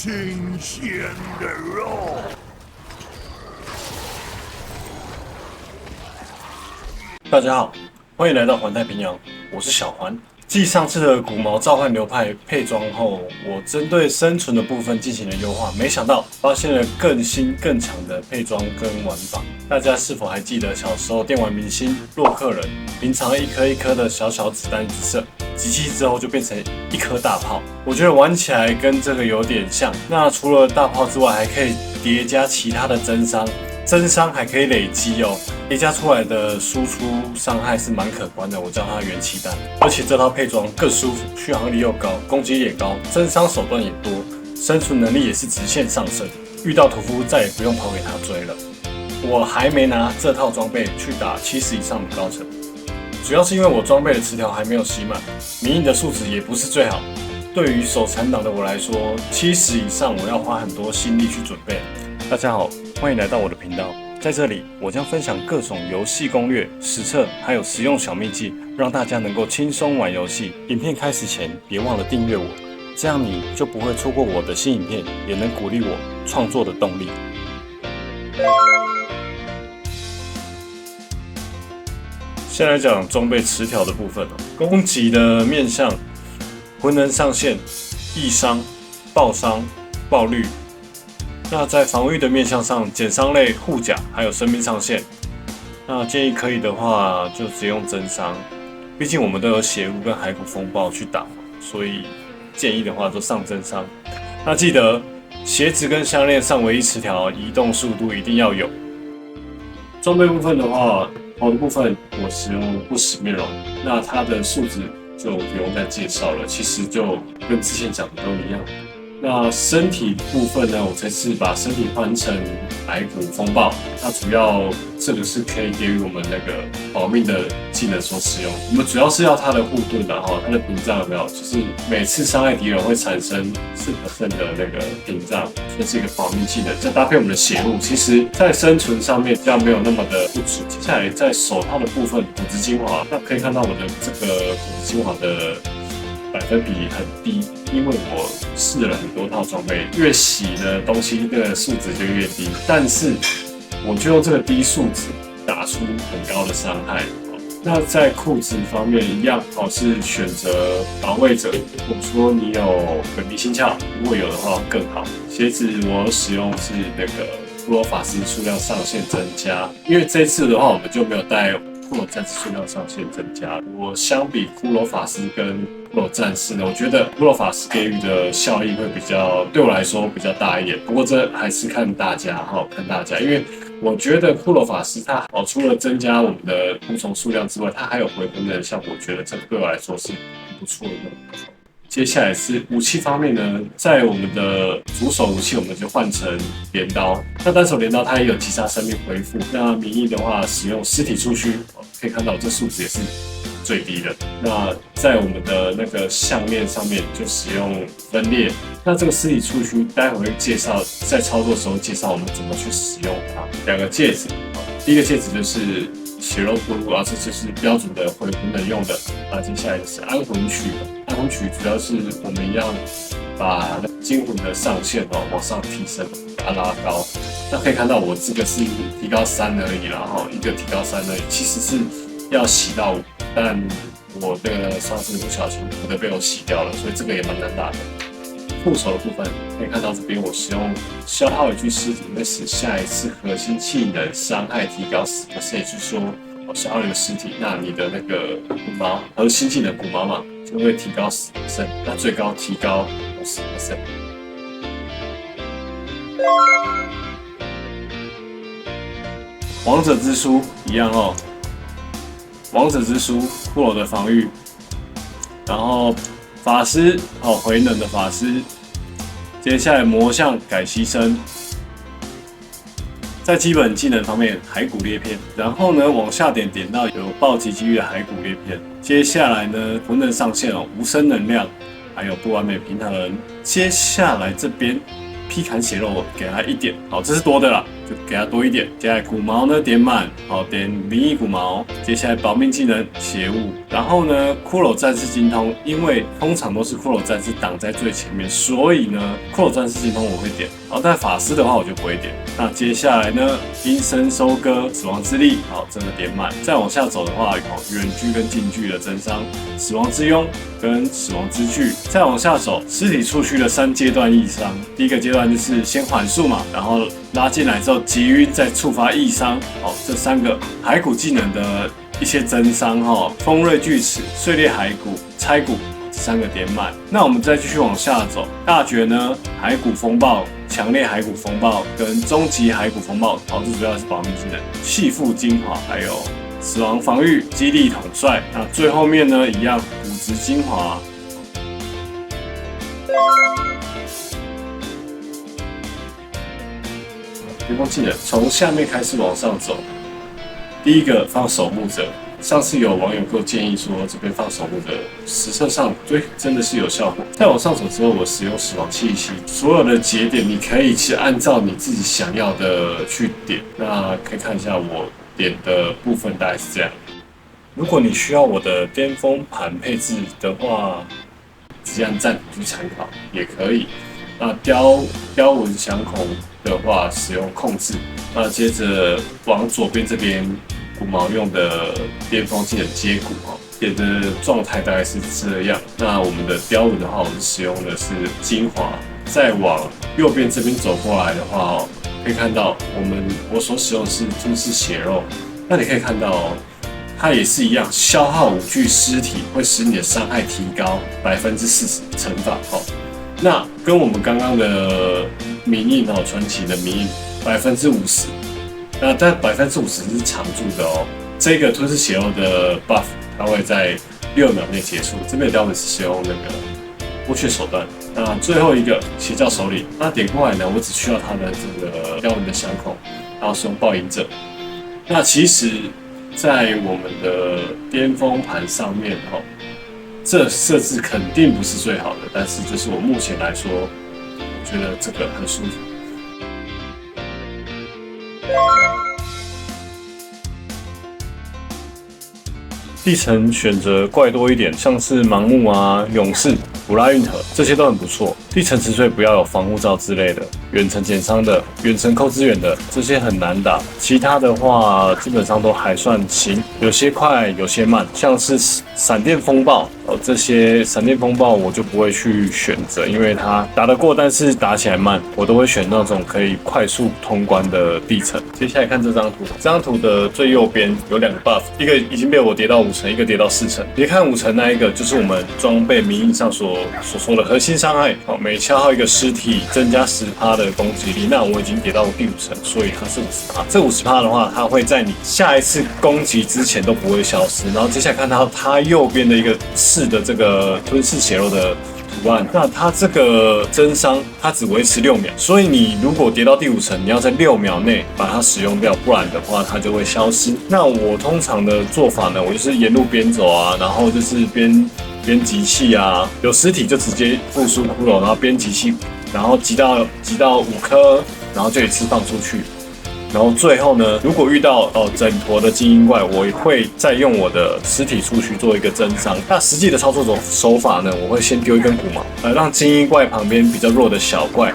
新鲜的肉。大家好，欢迎来到环太平洋，我是小环。继上次的古毛召唤流派配装后，我针对生存的部分进行了优化，没想到发现了更新更强的配装跟玩法。大家是否还记得小时候电玩明星洛克人，平常一颗一颗的小小子弹射，集气之后就变成一颗大炮？我觉得玩起来跟这个有点像。那除了大炮之外，还可以叠加其他的增伤。增伤还可以累积哦，叠加出来的输出伤害是蛮可观的，我叫它元气弹。而且这套配装更舒服，续航力又高，攻击力也高，增伤手段也多，生存能力也是直线上升。遇到屠夫再也不用跑给他追了。我还没拿这套装备去打70以上的高层，主要是因为我装备的词条还没有洗满，迷因的数值也不是最好。对于手残党的我来说，70以上我要花很多心力去准备。大家好，欢迎来到我的频道，在这里我将分享各种游戏攻略、实测，还有实用小秘技，让大家能够轻松玩游戏。影片开始前，别忘了订阅我，这样你就不会错过我的新影片，也能鼓励我创作的动力。先来讲装备词条的部分哦，攻击的面向，魂能上限、易伤、爆伤、爆率。那在防御的面向上，减伤类、护甲还有生命上限。那建议可以的话，就直接用增伤，毕竟我们都有血雾跟骸骨风暴去打，所以建议的话都上增伤。那记得鞋子跟项链上唯一词条，移动速度一定要有。装备部分的话，头的部分我使用不死面容，那它的数值就不用再介绍了，其实就跟之前讲的都一样。那身体部分呢，我这次把身体换成骸骨风暴，那主要这个是可以给予我们那个保命的技能所使用。我们主要是要它的护盾，然后它的屏障有没有？就是每次伤害敌人会产生4%的那个屏障，这是一个保命技能。再搭配我们的血雾，其实在生存上面比较没有那么的不足。接下来在手套的部分，骨质精华，那可以看到我的这个骨质精华的百分比很低，因为我试了很多套装备，越洗的东西那个数值就越低，但是我就用这个低数值打出很高的伤害。那在裤子方面一样，是选择保卫者。如果说你有鬼迷心窍，如果有的话更好。鞋子我使用是那个骷髅法师数量上限增加，因为这次的话我们就没有带骷髅战士数量上限增加。我相比骷髅法师跟骷髅战士呢，我觉得骷髅法师给予的效益会比较，对我来说比较大一点。不过这还是看大家因为我觉得骷髅法师它除了增加我们的蠕虫数量之外，它还有回魂的效果，我觉得这对我来说是不错的。接下来是武器方面呢，在我们的主手武器我们就换成镰刀。那单手镰刀它也有击杀生命恢复。那名义的话，使用尸体触须，可以看到这数值也是最低的。那在我们的那个项链上面就使用分裂。那这个尸体触须待会会介绍，在操作的时候介绍我们怎么去使用它。2个戒指，第一个戒指就是血肉骷髅，这就是标准的回魂能用的。那接下来是安魂曲。安魂曲主要是我们要把精魂的上限往上提升，把它拉高。那可以看到我这个是提高3而已啦，一个提高3而已，其实是要洗到5，但我这个上次不小心5的被我洗掉了，所以这个也蛮难打的。副手的部分可以看到这边我使用消耗一具尸体会使下一次核心技能伤害提高10%，也就是说我消耗一个尸体，那你的那个骨毛核心技能骨毛嘛就会提高10%，那最高提高50%。王者之书一样哦，王者之书骷髅的防御，然后法师回能的法师，接下来魔像改牺牲，在基本技能方面骸骨裂片，然后呢往下点到有暴击几率的骸骨裂片，接下来呢魂能上限无声能量，还有不完美平衡。接下来这边劈砍血肉给他1点，这是多的啦，就给它多一点。接下来骨毛呢点满，好，点灵异骨毛。接下来保命技能邪物，然后呢骷髅战士精通，因为通常都是骷髅战士挡在最前面，所以呢骷髅战士精通我会点。好，但法师的话我就不会点。那接下来呢阴森收割死亡之力，好，真的点满。再往下走的话，远距跟近距的增伤，死亡之拥跟死亡之具。再往下走，尸体触须的3阶段异伤。第一个阶段就是先缓速嘛，然后拉进来之后击晕，再触发异伤。好，这3个骸骨技能的一些增伤哈，锋锐锯齿、碎裂骸骨、拆骨。3个点满，那我们再继续往下走。大绝呢，骸骨风暴、强烈骸骨风暴跟终极骸骨风暴，好，这主要是保命技能。细腹精华，还有死亡防御、激励统帅。那最后面呢，一样骨质精华。巅峰技能从下面开始往上走，第一个放守护者。上次有网友给我建议说，这边放守护的实测上，对，真的是有效果。再往上走之后，我使用死亡气息，所有的节点你可以去按照你自己想要的去点。那可以看一下我点的部分大概是这样。如果你需要我的巅峰盘配置的话，直接按暂停去参考也可以。那雕纹响孔的话，使用控制。那接着往左边这边。骨毛用的巅峰技能接骨点的状态大概是这样。那我们的雕纹的话，我们使用的是精华。再往右边这边走过来的话可以看到我所使用的是吞噬血肉。那你可以看到它也是一样，消耗5具尸体会使你的伤害提高40%乘法。那跟我们刚刚的名印传奇的名印50%。那但50%是常驻的哦。这个吞噬血肉的 buff， 它会在6秒内结束。这边的雕纹是使用那个剥削手段。那最后一个邪教首领，那点过来呢，我只需要它的这个雕纹的响孔，然后使用暴饮者。那其实，在我们的巅峰盘上面这设置肯定不是最好的，但是就是我目前来说，我觉得这个很舒服。地层选择怪多一点，像是盲目啊、勇士、普拉运河这些都很不错。地层之所以不要有防护罩之类的，远程减伤的、远程扣资源的这些很难打。其他的话基本上都还算行，有些快，有些慢，像是闪电风暴这些闪电风暴我就不会去选择，因为它打得过，但是打起来慢，我都会选那种可以快速通关的地层。接下来看这张图，这张图的最右边有2个 buff， 一个已经被我叠到5层，一个叠到4层。别看5层那一个，就是我们装备名义上所说的核心伤害，每消耗一个尸体增加10%的攻击力。那我已经叠到第5层，所以它是50%。这50%的话，它会在你下一次攻击之前都不会消失。然后接下来看到它右边的一个4的这个吞噬血肉的图案，那它这个增伤它只维持6秒，所以你如果跌到第5层，你要在6秒内把它使用掉，不然的话它就会消失。那我通常的做法呢，我就是沿路边走啊，然后就是边集气啊，有尸体就直接复苏骷髅，然后边集气，然后集到5颗，然后就一次放出去。然后最后呢，如果遇到整坨的精英怪，我会再用我的尸体触须做一个增伤。那实际的操作手法呢，我会先丢一根骨毛，让精英怪旁边比较弱的小怪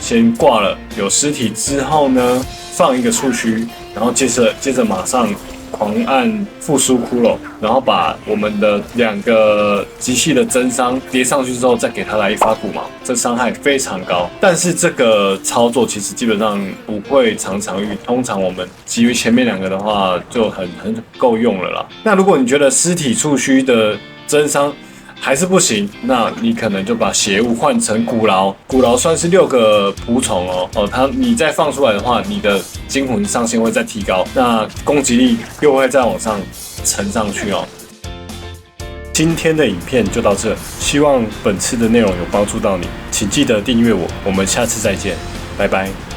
先挂了有尸体之后呢，放一个触须，然后接着马上狂按复苏骷髅，然后把我们的2个机器的增伤叠上去之后，再给它来一发骨毛，这伤害非常高。但是这个操作其实基本上不会常常遇，通常我们基于前面2个的话就很够用了啦。那如果你觉得尸体触须的增伤还是不行，那你可能就把邪物换成骨牢，骨牢算是6个仆从你再放出来的话，你的精魂上限会再提高，那攻击力又会再往上乘上去哦。今天的影片就到这，希望本次的内容有帮助到你，请记得订阅我，我们下次再见，拜拜。